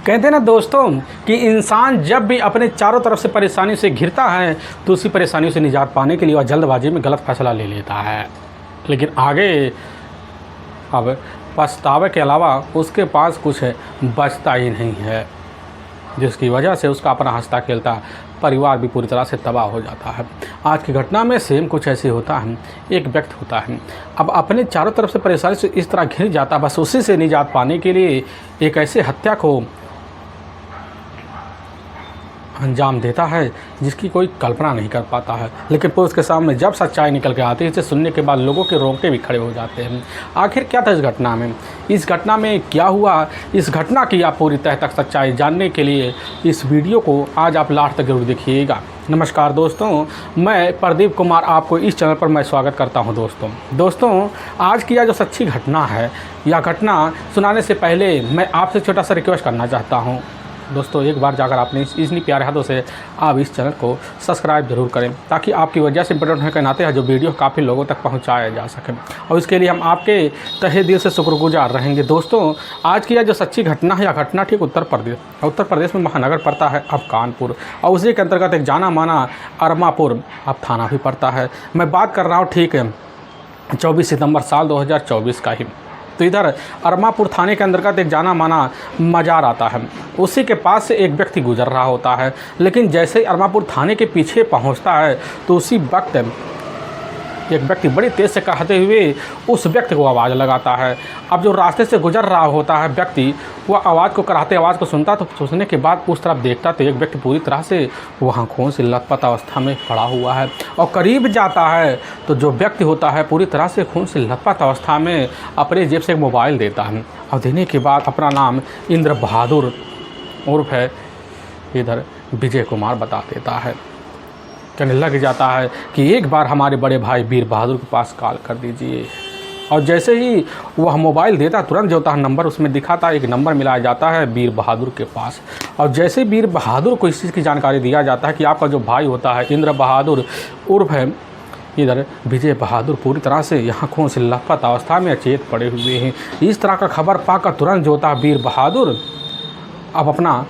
कहते हैं ना दोस्तों कि इंसान जब भी अपने चारों तरफ से परेशानी से घिरता है तो उसी परेशानियों से निजात पाने के लिए वह जल्दबाजी में गलत फैसला ले लेता है, लेकिन आगे अब पछतावे के अलावा उसके पास कुछ बचता ही नहीं है, जिसकी वजह से उसका अपना हंसता खेलता परिवार भी पूरी तरह से तबाह हो जाता है। आज की घटना में सेम कुछ ऐसे होता है। एक व्यक्ति होता है, अब अपने चारों तरफ से परेशानी से इस तरह घिर जाता, बस उसी से निजात पाने के लिए एक ऐसे हत्या को अंजाम देता है जिसकी कोई कल्पना नहीं कर पाता है। लेकिन पुलिस के सामने जब सच्चाई निकल के आती है, इसे सुनने के बाद लोगों के रोंगटे भी खड़े हो जाते हैं। आखिर क्या था इस घटना में, इस घटना में क्या हुआ, इस घटना की आप पूरी तह तक सच्चाई जानने के लिए इस वीडियो को आज आप लास्ट तक जरूर देखिएगा। नमस्कार दोस्तों, मैं प्रदीप कुमार आपको इस चैनल पर मैं स्वागत करता हूं। दोस्तों आज की यह जो सच्ची घटना है, यह घटना सुनाने से पहले मैं आपसे छोटा सा रिक्वेस्ट करना चाहता हूं। दोस्तों एक बार जाकर आपने इतनी प्यारे हाथों से आप इस चैनल को सब्सक्राइब जरूर करें, ताकि आपकी वजह से इंपॉर्टेंट होने के नाते है जो वीडियो काफ़ी लोगों तक पहुंचाया जा सके, और इसके लिए हम आपके तहे दिल से शुक्रगुजार रहेंगे। दोस्तों आज की यह जो सच्ची घटना है, यह घटना ठीक उत्तर प्रदेश में महानगर पड़ता है अब कानपुर, और उसी के अंतर्गत एक जाना माना अरमापुर अब थाना भी पड़ता है। मैं बात कर रहा हूँ ठीक है 24 सितंबर साल 2024 का ही। तो इधर अरमापुर थाने के अंतर्गत एक जाना माना मज़ार आता है, उसी के पास से एक व्यक्ति गुजर रहा होता है। लेकिन जैसे ही अरमापुर थाने के पीछे पहुंचता है तो उसी वक्त एक व्यक्ति बड़ी तेज़ से कहते हुए उस व्यक्ति को आवाज़ लगाता है। अब जो रास्ते से गुजर रहा होता है व्यक्ति, वह आवाज़ को कराते आवाज़ को सुनता, तो सुनने के बाद उस तरफ देखता तो एक व्यक्ति पूरी तरह से वहाँ खून से लथपथ अवस्था में पड़ा हुआ है, और करीब जाता है तो जो व्यक्ति होता है पूरी तरह से खून से लथपथ अवस्था में अपने जेब से एक मोबाइल देता है, और देने के बाद अपना नाम इंद्र बहादुर उर्फ है इधर विजय कुमार बता देता है। कहने लग जाता है कि एक बार हमारे बड़े भाई वीर बहादुर के पास कॉल कर दीजिए, और जैसे ही वह मोबाइल देता तुरंत जो होता है नंबर उसमें दिखाता, एक नंबर मिलाया जाता है वीर बहादुर के पास। और जैसे वीर बहादुर को इस चीज़ की जानकारी दिया जाता है कि आपका जो भाई होता है इंद्र बहादुर उर्फ है इधर विजय बहादुर पूरी तरह से यहाँ खून से लथपथ अवस्था में अचेत पड़े हुए हैं। इस तरह का खबर पाकर तुरंत जो होता है वीर बहादुर अब अपना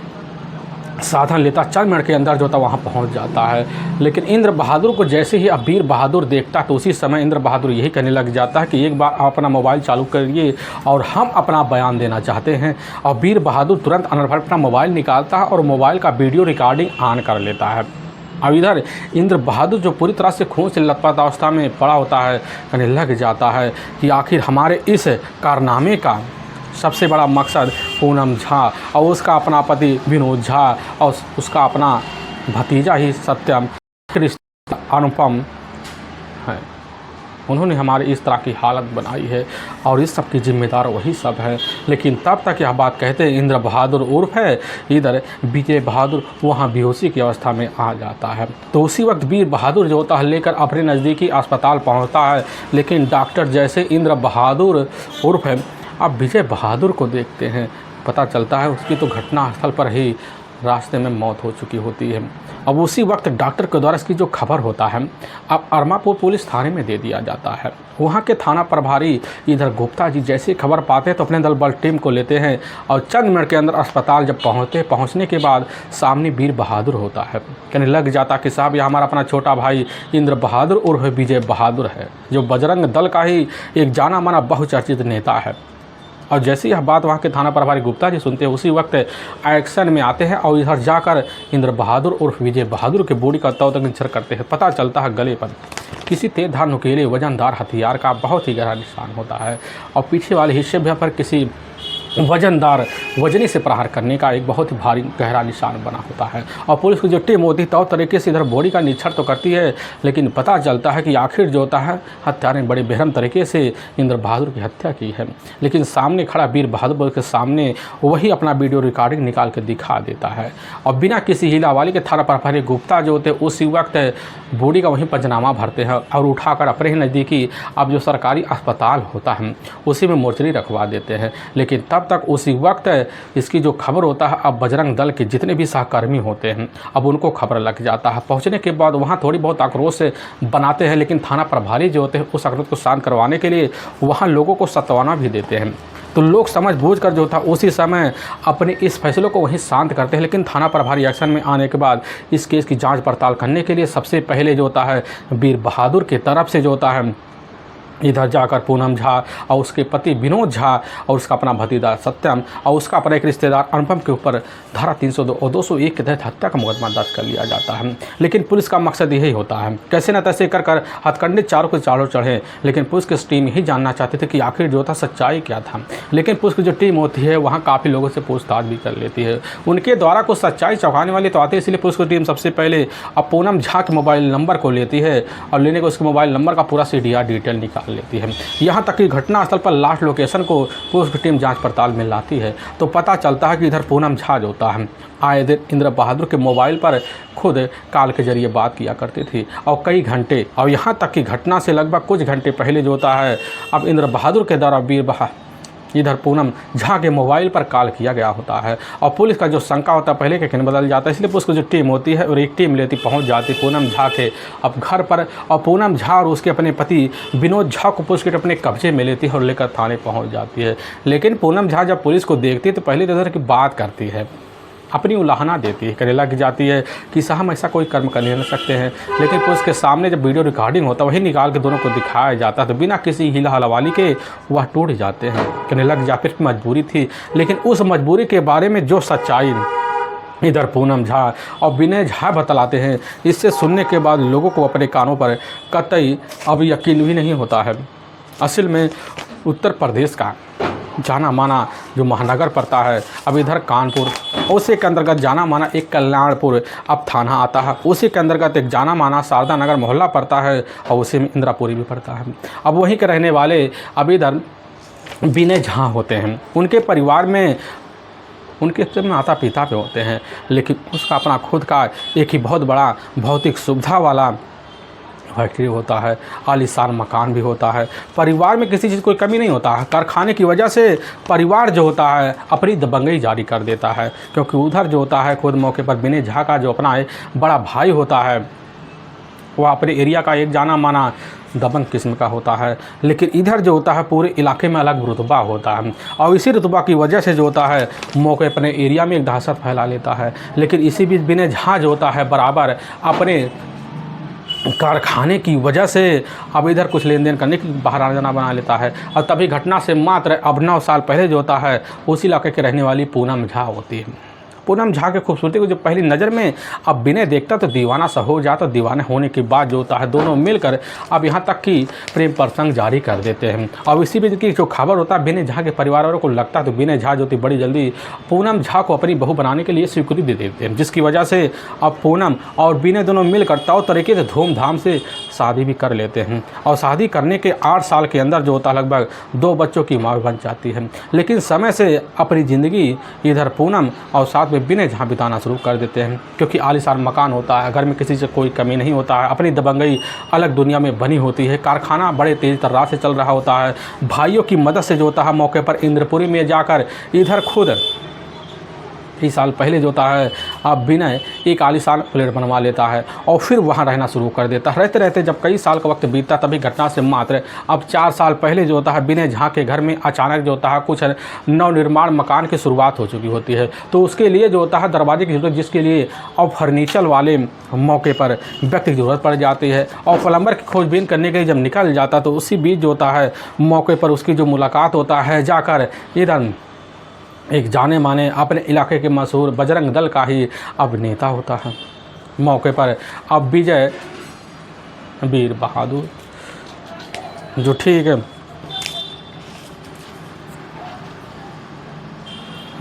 साधन लेता, चंद मिनट के अंदर जो होता वहाँ पहुँच जाता है। लेकिन इंद्र बहादुर को जैसे ही अब वीर बहादुर देखता तो उसी समय इंद्र बहादुर यही कहने लग जाता है कि एक बार आप अपना मोबाइल चालू करिए और हम अपना बयान देना चाहते हैं। और वीर बहादुर तुरंत अनर्भर अपना मोबाइल निकालता है और मोबाइल का वीडियो रिकॉर्डिंग ऑन कर लेता है। अब इधर इंद्र बहादुर जो पूरी तरह से खून से लथपथ अवस्था में पड़ा होता है, कहने लग जाता है कि आखिर हमारे इस कारनामे का सबसे बड़ा मकसद पूनम झा और उसका अपना पति विनोद झा और उसका अपना भतीजा ही सत्यम अनुपम है। उन्होंने हमारे इस तरह की हालत बनाई है और इस सब की जिम्मेदार वही सब है। लेकिन तब तक यह बात कहते हैं इंद्र बहादुर उर्फ है इधर विजय बहादुर वहाँ बेहोशी की अवस्था में आ जाता है। तो उसी वक्त वीर बहादुर जो होता है लेकर अपने नज़दीकी अस्पताल पहुँचता है, लेकिन डॉक्टर जैसे इंद्र बहादुर उर्फ है अब विजय बहादुर को देखते हैं, पता चलता है उसकी तो घटनास्थल पर ही रास्ते में मौत हो चुकी होती है। अब उसी वक्त डॉक्टर के द्वारा इसकी जो खबर होता है अब अरमापुर पुलिस थाने में दे दिया जाता है। वहाँ के थाना प्रभारी इधर गुप्ता जी जैसे खबर पाते हैं तो अपने दल बल टीम को लेते हैं, और चंद मिनट के अंदर अस्पताल जब पहुँचने के बाद सामने वीर बहादुर होता है। कहने लग जाता कि साहब यह हमारा अपना छोटा भाई इंद्र बहादुर उर्फ विजय बहादुर है, जो बजरंग दल का ही एक जाना माना बहुचर्चित नेता है। और जैसे यह बात वहाँ के थाना प्रभारी गुप्ता जी सुनते हैं उसी वक्त एक्शन में आते हैं और इधर जाकर इंद्र बहादुर उर्फ विजय बहादुर के बॉडी का तौर तक निरीक्षण करते हैं। पता चलता है गले पर किसी तेजधार नुकीले वजनदार हथियार का बहुत ही गहरा निशान होता है, और पीछे वाले हिस्से पर किसी वजनी से प्रहार करने का एक बहुत ही भारी गहरा निशान बना होता है। और पुलिस की जो टीम होती है तौर तरीके से इधर बॉडी का निरीक्षण तो करती है, लेकिन पता चलता है कि आखिर जो होता है हत्या ने बड़े बेरहम तरीके से इंद्र बहादुर की हत्या की है। लेकिन सामने खड़ा वीर बहादुर के सामने वही अपना वीडियो रिकॉर्डिंग निकाल के दिखा देता है, और बिना किसी हिलावाली के थाना प्रभारी गुप्ता जो होते उसी वक्त बॉडी का वहीं पंचनामा भरते हैं और उठाकर अपने ही नज़दीकी अब जो सरकारी अस्पताल होता है उसी में मोर्चरी रखवा देते हैं। लेकिन तब तक उसी वक्त इसकी जो खबर होता है अब बजरंग दल के जितने भी सहकर्मी होते हैं अब उनको खबर लग जाता है। पहुंचने के बाद वहां थोड़ी बहुत आक्रोश बनाते हैं, लेकिन थाना प्रभारी जो होते हैं उस आक्रोश को शांत करवाने के लिए वहां लोगों को सत्वाना भी देते हैं। तो लोग समझ बूझ कर जो था उसी समय अपने इस फैसले को वहीं शांत करते हैं। लेकिन थाना प्रभारी एक्शन में आने के बाद इस केस की जांच पड़ताल करने के लिए सबसे पहले जो होता है वीर बहादुर की तरफ से जो होता है इधर जाकर पूनम झा और उसके पति विनोद झा और उसका अपना भतीजा सत्यम और उसका अपना एक रिश्तेदार अनुपम के ऊपर धारा 302 और 201 के तहत हत्या का मुकदमा दर्ज कर लिया जाता है। लेकिन पुलिस का मकसद यही होता है, कैसे न तैसे कर हथकंडे चारों के चारों चढ़े। लेकिन पुलिस की टीम यही जानना चाहती थी कि आखिर जो था सच्चाई क्या था। लेकिन पुलिस की जो टीम होती है वहाँ काफ़ी लोगों से पूछताछ भी कर लेती है, उनके द्वारा कुछ सच्चाई चौंकाने वाली तो आती है। इसलिए पुलिस की टीम सबसे पहले अब पूनम झा के मोबाइल नंबर को लेती है और लेने को उसके मोबाइल नंबर का पूरा CDR डिटेल निकाल लेती है। यहाँ तक कि घटनास्थल पर लास्ट लोकेशन को पुलिस की टीम जांच पड़ताल में लाती है तो पता चलता है कि इधर पूनम झा जो होता है आए दिन इंद्र बहादुर के मोबाइल पर खुद कॉल के जरिए बात किया करती थी और कई घंटे, और यहाँ तक कि घटना से लगभग कुछ घंटे पहले जो होता है अब इंद्र बहादुर के द्वारा इधर पूनम झा के मोबाइल पर कॉल किया गया होता है। और पुलिस का जो शंका होता है पहले के किन बदल जाता है। इसलिए पुलिस की जो टीम होती है और एक टीम लेती पहुंच जाती पूनम झा के अब घर पर, और पूनम झा और उसके अपने पति विनोद झा को पुलिस के अपने कब्जे में लेती है और लेकर थाने पहुंच जाती है। लेकिन पूनम झा जब पुलिस को देखती है तो पहले तो इधर की बात करती है, अपनी उलाहना देती है, कहने लग जाती है कि साहब हम ऐसा कोई कर्म कर नहीं सकते हैं। लेकिन पुलिस के सामने जब वीडियो रिकॉर्डिंग होता है वही निकाल के दोनों को दिखाया जाता है तो बिना किसी हिला हलवाली के वह टूट जाते हैं। कहने लग जा फिर मजबूरी थी, लेकिन उस मजबूरी के बारे में जो सच्चाई इधर पूनम झा और विनय झा बतलाते हैं, इससे सुनने के बाद लोगों को अपने कानों पर कतई अब यकीन भी नहीं होता है। असल में उत्तर प्रदेश का जाना माना जो महानगर पड़ता है अब इधर कानपुर, उसी के अंतर्गत जाना माना एक कल्याणपुर अब थाना आता है, उसी के अंतर्गत एक जाना माना शारदा नगर मोहल्ला पड़ता है और उसी में इंदिरापुरी भी पड़ता है। अब वहीं के रहने वाले अब इधर विनय झा होते हैं, उनके परिवार में उनके माता पिता पे होते हैं, लेकिन उसका अपना खुद का एक ही बहुत बड़ा भौतिक सुविधा वाला फैक्ट्री होता है, आलीशान मकान भी होता है। परिवार में किसी चीज़ कोई कमी नहीं होता है। कारखाने की वजह से परिवार जो होता है अपनी दबंगई जारी कर देता है, क्योंकि उधर जो होता है खुद मौके पर विनय झा का जो अपना बड़ा भाई होता है वह अपने एरिया का एक जाना माना दबंग किस्म का होता है। लेकिन इधर जो होता है पूरे इलाके में अलग रुतबा होता है और इसी रुतबा की वजह से जो होता है मौके अपने एरिया में एक दहशत फैला लेता है। लेकिन इसी बीच विनय झा जो होता है बराबर अपने कारखाने की वजह से अब इधर कुछ लेन देन करने की बाहर आना जाना बना लेता है। और तभी घटना से मात्र अब 9 साल पहले जो होता है उसी इलाके के रहने वाली पूनम झा होती है। पूनम झा की खूबसूरती को जो पहली नज़र में अब विनय देखता तो दीवाना सा हो जाता। दीवाने होने के बाद जो होता है दोनों मिलकर अब यहाँ तक कि प्रेम प्रसंग जारी कर देते हैं। और इसी बीच की जो खबर होता है विनय झा के परिवार वालों को लगता है तो विनय झा जो थी बड़ी जल्दी पूनम झा को अपनी बहू बनाने के लिए स्वीकृति दे देते हैं, जिसकी वजह से अब पूनम और विनय दोनों मिलकर तौर तरीके से धूमधाम से शादी भी कर लेते हैं। और शादी करने के 8 साल के अंदर जो होता है लगभग 2 बच्चों की माँ बन जाती है। लेकिन समय से अपनी ज़िंदगी इधर पूनम और साथ विनय झा बिताना शुरू कर देते हैं, क्योंकि आलीशान मकान होता है, घर में किसी से कोई कमी नहीं होता है, अपनी दबंगई अलग दुनिया में बनी होती है, कारखाना बड़े तेज तर्रार से चल रहा होता है। भाइयों की मदद से जो होता है मौके पर इंद्रपुरी में जाकर इधर खुद 30 साल पहले जो होता है अब विनय एक आलीशान फ्लैट बनवा लेता है और फिर वहाँ रहना शुरू कर देता है। रहते रहते जब कई साल का वक्त बीतता तभी घटना से मात्र अब 4 साल पहले जो होता है विनय झा के घर में अचानक जो होता है कुछ नवनिर्माण मकान की शुरुआत हो चुकी होती है। तो उसके लिए जो होता है दरवाजे की जरूरत, जिसके लिए अब फर्नीचर वाले मौके पर व्यक्ति की ज़रूरत पड़ जाती है और प्लम्बर की खोजबीन करने के लिए जब निकल जाता तो उसी बीच जो होता है मौके पर उसकी जो मुलाकात होता है जाकर इधर एक जाने माने अपने इलाके के मशहूर बजरंग दल का ही अब नेता होता है। मौके पर अब विजय वीर बहादुर जो ठीक है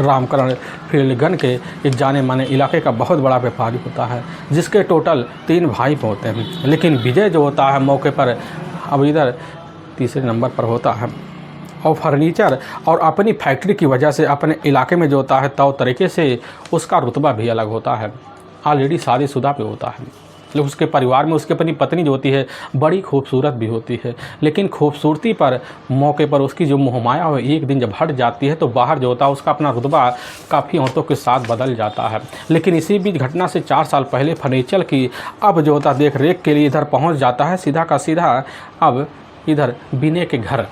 रामकरण फील्ड गन के एक जाने माने इलाके का बहुत बड़ा व्यापारी होता है, जिसके टोटल 3 भाई होते हैं। लेकिन विजय जो होता है मौके पर अब इधर तीसरे नंबर पर होता है और फर्नीचर और अपनी फैक्ट्री की वजह से अपने इलाके में जो होता है तौर तरीके से उसका रुतबा भी अलग होता है। ऑलरेडी शादीशुदा पे होता है, लेकिन उसके परिवार में उसकी अपनी पत्नी जो होती है बड़ी खूबसूरत भी होती है। लेकिन खूबसूरती पर मौके पर उसकी जो मोहमाया हो एक दिन जब हट जाती है तो बाहर जो होता है उसका अपना रुतबा काफ़ी औरतों के साथ बदल जाता है। लेकिन इसी बीच घटना से 4 साल पहले फर्नीचर की अब जो होता देख रेख के लिए इधर पहुँच जाता है सीधा का सीधा अब इधर विनय के घर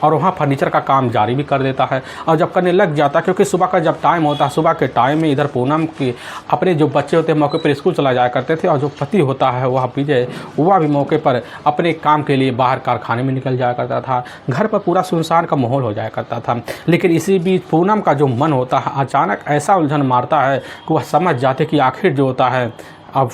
और वहाँ फर्नीचर का काम जारी भी कर देता है। और जब करने लग जाता है, क्योंकि सुबह का जब टाइम होता है, सुबह के टाइम में इधर पूनम के अपने जो बच्चे होते हैं मौके पर स्कूल चला जाया करते थे, और जो पति होता है वह विजय, वह भी मौके पर अपने काम के लिए बाहर कारखाने में निकल जाया करता था। घर पर पूरा सुनसान का माहौल हो जाया करता था। लेकिन इसी बीच पूनम का जो मन होता है अचानक ऐसा उलझन मारता है कि वह समझ जाते कि आखिर जो होता है अब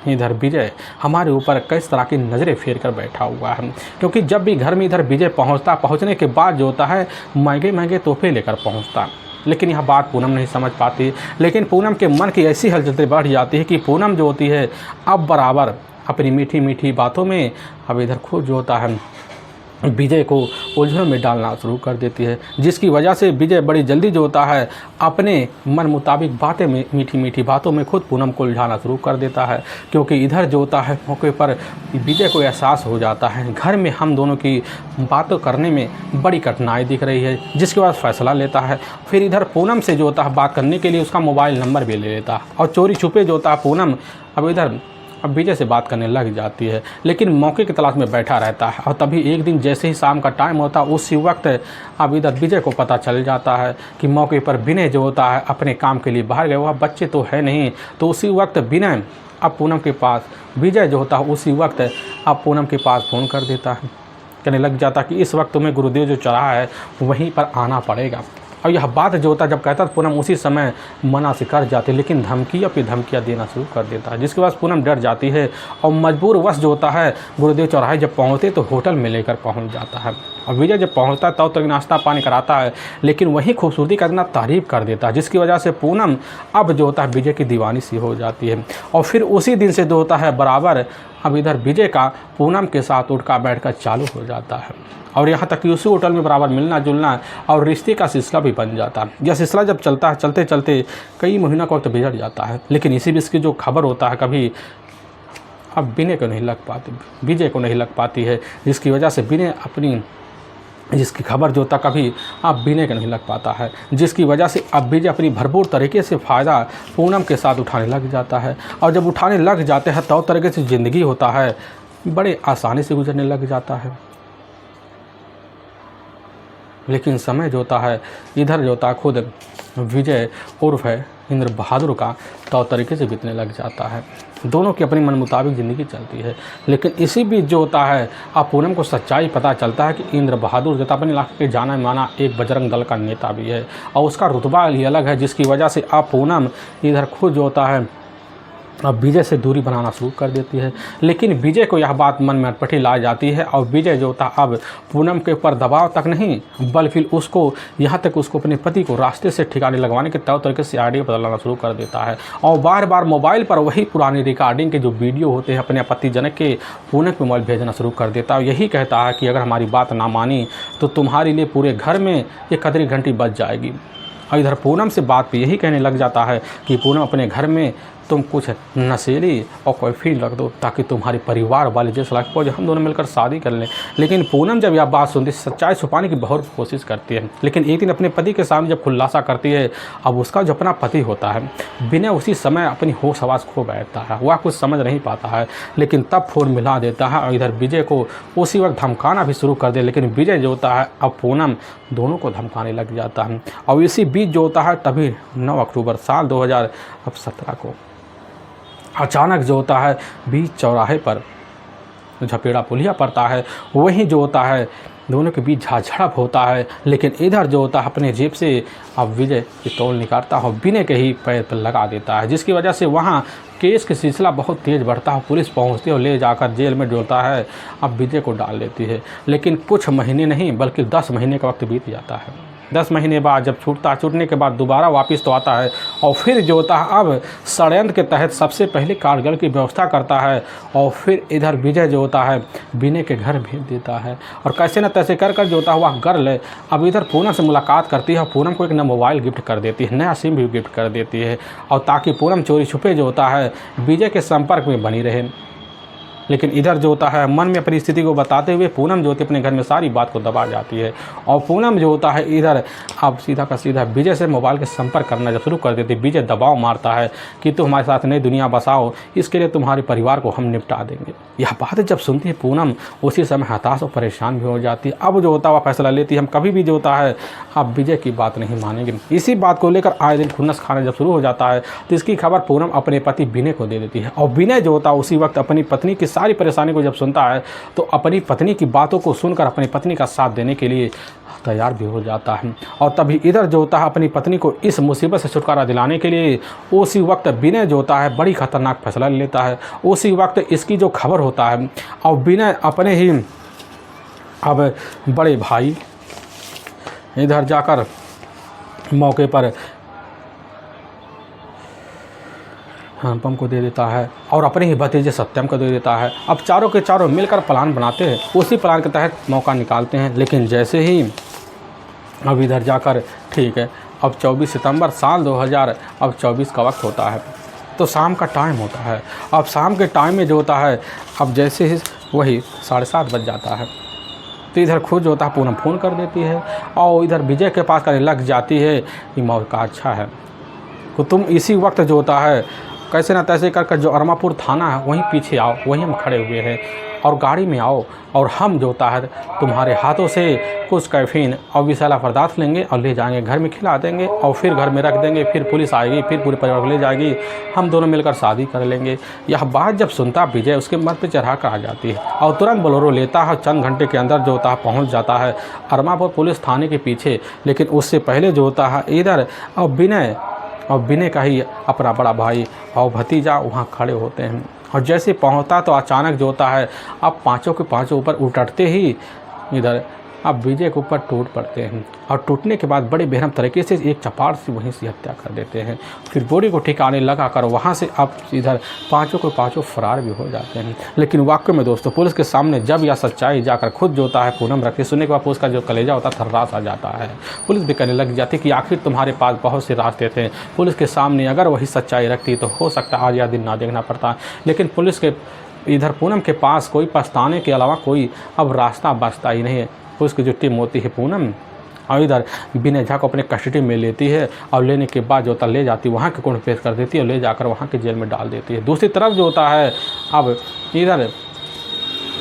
इधर विजय हमारे ऊपर किस तरह की नज़रें फेर कर बैठा हुआ है। क्योंकि जब भी घर में इधर विजय पहुंचने के बाद जो होता है महंगे महंगे तोहफे लेकर पहुंचता। लेकिन यह बात पूनम नहीं समझ पाती। लेकिन पूनम के मन की ऐसी हलचलें बढ़ जाती है कि पूनम जो होती है अब बराबर अपनी मीठी मीठी बातों में अब इधर खुद जो होता है विजय को उलझनों में डालना शुरू कर देती है, जिसकी वजह से विजय बड़ी जल्दी जो होता है अपने मन मुताबिक बातें में मीठी मीठी बातों में खुद पूनम को उलझाना शुरू कर देता है। क्योंकि इधर जो होता है मौके पर विजय को एहसास हो जाता है घर में हम दोनों की बातों करने में बड़ी कठिनाई दिख रही है, जिसके बाद फैसला लेता है। फिर इधर पूनम से जो होता है बात करने के लिए उसका मोबाइल नंबर भी ले लेता है और चोरी छुपे जो होता है पूनम अब विजय से बात करने लग जाती है। लेकिन मौके की तलाश में बैठा रहता है। और तभी एक दिन जैसे ही शाम का टाइम होता है उसी वक्त अब इधर विजय को पता चल जाता है कि मौके पर विनय जो होता है अपने काम के लिए बाहर गए, वह बच्चे तो है नहीं। तो उसी वक्त विनय अब पूनम के पास, विजय जो होता है उसी वक्त अब पूनम के पास फ़ोन कर देता है, कहने लग जाता कि इस वक्त तुम्हें गुरुदेव जो चढ़ा है वहीं पर आना पड़ेगा। और यह बात जो होता है जब कहता पूनम उसी समय मना से कर जाती है, लेकिन धमकियाँ पे धमकियाँ देना शुरू कर देता है, जिसके बाद पूनम डर जाती है और मजबूर वश जो होता है गुरुदेव चौराहे जब पहुँचते तो होटल में लेकर पहुँच जाता है। और विजय जब पहुँचता है तब तक नाश्ता पानी कराता है, लेकिन वहीं खूबसूरती का इतना तारीफ़ कर देता है, जिसकी वजह से पूनम अब जो होता है विजय की दीवानी सी हो जाती है। और फिर उसी दिन से जो होता है बराबर अब इधर विजय का पूनम के साथ उठका बैठकर चालू हो जाता है। और यहाँ तक कि उसी होटल में बराबर मिलना जुलना और रिश्ते का सिलसिला भी बन जाता है। यह सिलसिला जब चलता है चलते चलते कई महीनों का वक्त बिगड़ जाता है। लेकिन इसी बीच की जो खबर होता है कभी अब विजय को नहीं लग पाती है, जिसकी वजह से जिसकी खबर जो होता कभी अब विनय को नहीं लग पाता है, जिसकी वजह से अब विजय अपनी भरपूर तरीके से फ़ायदा पूनम के साथ उठाने लग जाता है। और जब उठाने लग जाते हैं तो तरीके से ज़िंदगी होता है बड़े आसानी से गुजरने लग जाता है। लेकिन समय जो होता है इधर जो होता है खुद विजय उर्फ है इंद्र बहादुर का तौर तरीके से बीतने लग जाता है। दोनों की अपनी मन मुताबिक ज़िंदगी चलती है। लेकिन इसी बीच जो होता है अब पूनम को सच्चाई पता चलता है कि इंद्र बहादुर जो अपने इलाके के जाना माना एक बजरंग दल का नेता भी है और उसका रुतबा ही अलग है, जिसकी वजह से अब पूनम इधर खुद जो होता है अब विजय से दूरी बनाना शुरू कर देती है। लेकिन विजय को यह बात मन में अटपटी ला जाती है और विजय जो होता अब पूनम के ऊपर दबाव तक नहीं बल्कि उसको यहाँ तक उसको अपने पति को रास्ते से ठिकाने लगवाने के तौर तरीके से आइडिया बदलना शुरू कर देता है। और बार बार मोबाइल पर वही पुरानी रिकॉर्डिंग के जो वीडियो होते हैं अपने पतिजनक के पूनम के मोबाइल भेजना शुरू कर देता है। यही कहता है कि अगर हमारी बात ना मानी तो तुम्हारे लिए पूरे घर में एक कदरी घंटी बज जाएगी। और इधर पूनम से बात पे यही कहने लग जाता है कि पूनम अपने घर में तुम कुछ नशेली और कोई फील रख दो ताकि तुम्हारे परिवार वाले जिस लाख पहुँचे हम दोनों मिलकर शादी कर लें। लेकिन पूनम जब यह बात सुनती सच्चाई छुपाने की बहुत कोशिश करती है। लेकिन एक दिन अपने पति के सामने जब खुलासा करती है अब उसका जो अपना पति होता है बिना उसी समय अपनी होश हवास खो बैठता है, वह कुछ समझ नहीं पाता है। लेकिन तब फ़ोन मिला देता है और इधर विजय को उसी वक्त धमकाना भी शुरू कर दे। लेकिन विजय जो होता है अब पूनम दोनों को धमकाने लग जाता है। और इसी बीच जो होता है तभी 9 अक्टूबर साल 2017 को अचानक जो होता है बीच चौराहे पर झपेड़ा पुलिया पड़ता है। वहीं जो होता है दोनों के बीच झड़प होता है। लेकिन इधर जो होता है अपने जेब से अब विजय पिस्तौल निकालता है और विनय के ही पैर पर लगा देता है, जिसकी वजह से वहाँ केस का सिलसिला बहुत तेज़ बढ़ता है। पुलिस पहुँचती है और ले जाकर जेल में डोलता है, अब विजय को डाल देती है। लेकिन कुछ महीने नहीं बल्कि 10 महीने का वक्त बीत जाता है। 10 महीने बाद जब छूटने के बाद दोबारा वापस तो आता है और फिर जो होता है अब षड्यंत्र के तहत सबसे पहले कारगिल की व्यवस्था करता है। और फिर इधर विजय जो होता है विनय के घर भेज देता है और कैसे न तैसे कर जो होता है वह गर्ल अब इधर पूनम से मुलाकात करती है और पूनम को एक नया मोबाइल गिफ्ट कर देती है, नया सिम भी गिफ्ट कर देती है। और ताकि पूनम चोरी छुपे जो होता है विजय के संपर्क में बनी रहे। लेकिन इधर जो होता है मन में अपनी स्थिति को बताते हुए पूनम जो होती है अपने घर में सारी बात को दबा जाती है। और पूनम जो होता है इधर अब सीधा का सीधा विजय से मोबाइल के संपर्क करना जब शुरू कर देती है, विजय दबाव मारता है कि तुम हमारे साथ नई दुनिया बसाओ, इसके लिए तुम्हारे परिवार को हम निपटा देंगे। यह बात जब सुनती है पूनम उसी समय हताश और परेशान भी हो जाती है। अब जो होता है वह फैसला लेती है हम कभी भी जो होता है अब विजय की बात नहीं मानेंगे। इसी बात को लेकर आए दिन खुन्नस खाना जब शुरू हो जाता है तो इसकी खबर पूनम अपने पति विनय को दे देती है। और विनय जो होता है उसी वक्त अपनी पत्नी की सारी परेशानी को जब सुनता है तो अपनी पत्नी की बातों को सुनकर अपनी पत्नी का साथ देने के लिए तैयार भी हो जाता है। और तभी इधर जो होता है अपनी पत्नी को इस मुसीबत से छुटकारा दिलाने के लिए उसी वक्त विनय जो होता है बड़ी खतरनाक फैसला ले लेता है। उसी वक्त इसकी जो खबर होता है और विनय अपने ही अब बड़े भाई इधर जाकर मौके पर अनुपम को दे देता है और अपने ही भतीजे सत्यम को दे देता है। अब चारों के चारों मिलकर प्लान बनाते हैं, उसी प्लान के तहत मौका निकालते हैं। लेकिन जैसे ही अब इधर जाकर ठीक है अब 24 सितंबर साल 2024 का वक्त होता है तो शाम का टाइम होता है। अब शाम के टाइम में जो होता है अब जैसे ही वही 7:30 बज जाता है तो इधर खुद जो होता है पूनम फ़ोन कर देती है और इधर विजय के पास करने लग जाती है कि मौका अच्छा है तो तुम इसी वक्त जो होता है कैसे ना तैसे कर जो अरमापुर थाना है वहीं पीछे आओ, वहीं हम खड़े हुए हैं और गाड़ी में आओ और हम जो होता है तुम्हारे हाथों से कुछ कैफीन और विषैला पदार्थ लेंगे और ले जाएंगे, घर में खिला देंगे और फिर घर में रख देंगे। फिर पुलिस आएगी, फिर पूरे परिवार को ले जाएगी, हम दोनों मिलकर शादी कर लेंगे। यह बात जब सुनता विजय उसके मन पर चढ़ा कर आ जाती है और तुरंत बोलेरो लेता है। चंद घंटे के अंदर जो होता है पहुँच जाता है अरमापुर पुलिस थाने के पीछे। लेकिन उससे पहले जो होता है इधर और विनय का ही अपना बड़ा भाई और भतीजा वहाँ खड़े होते हैं। और जैसे पहुँचता तो अचानक जो होता है अब पाँचों के पाँचों ऊपर उठते ही इधर अब विजय के ऊपर टूट पड़ते हैं और टूटने के बाद बड़े बेरहम तरीके से एक चपाट से वहीं से हत्या कर देते हैं। फिर बॉडी को ठिकाने लगा कर वहाँ से अब इधर पाँचों के पाँचों फरार भी हो जाते हैं। लेकिन वाकई में दोस्तों पुलिस के सामने जब यह सच्चाई जाकर खुद जो होता है पूनम रखती सुनने के बाद पुलिस का जो कलेजा होता है थर्रास आ जाता है। पुलिस भी कहने लग जाती कि आखिर तुम्हारे पास बहुत से रास्ते थे, पुलिस के सामने अगर वही सच्चाई रखती तो हो सकता आज या दिन ना देखना पड़ता। लेकिन पुलिस के इधर पूनम के पास कोई पछताने के अलावा कोई अब रास्ता बचता ही नहीं है। पुलिस की जो टीम होती है पूनम और इधर विनय झा को अपने कस्टडी में लेती है और लेने के बाद जो होता ले जाती है वहाँ के कोर्ट पेश कर देती है और ले जाकर वहाँ के जेल में डाल देती है। दूसरी तरफ जो होता है अब इधर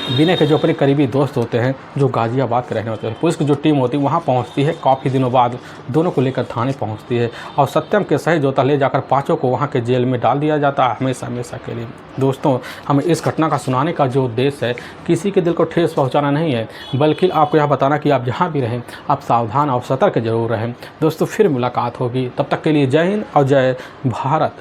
विनय के जो अपने करीबी दोस्त होते हैं जो गाज़ियाबाद के रहने होते हैं, पुलिस की जो टीम होती है वहाँ पहुँचती है। काफ़ी दिनों बाद दोनों को लेकर थाने पहुँचती है और सत्यम के सही जो होता ले जाकर पाँचों को वहाँ के जेल में डाल दिया जाता है हमेशा के लिए। दोस्तों हमें इस घटना का सुनाने का जो उद्देश्य है किसी के दिल को ठेस पहुँचाना नहीं है, बल्कि आपको यह बताना कि आप जहाँ भी रहें आप सावधान और सतर्क जरूर रहें। दोस्तों फिर मुलाकात होगी, तब तक के लिए जय हिंद और जय भारत।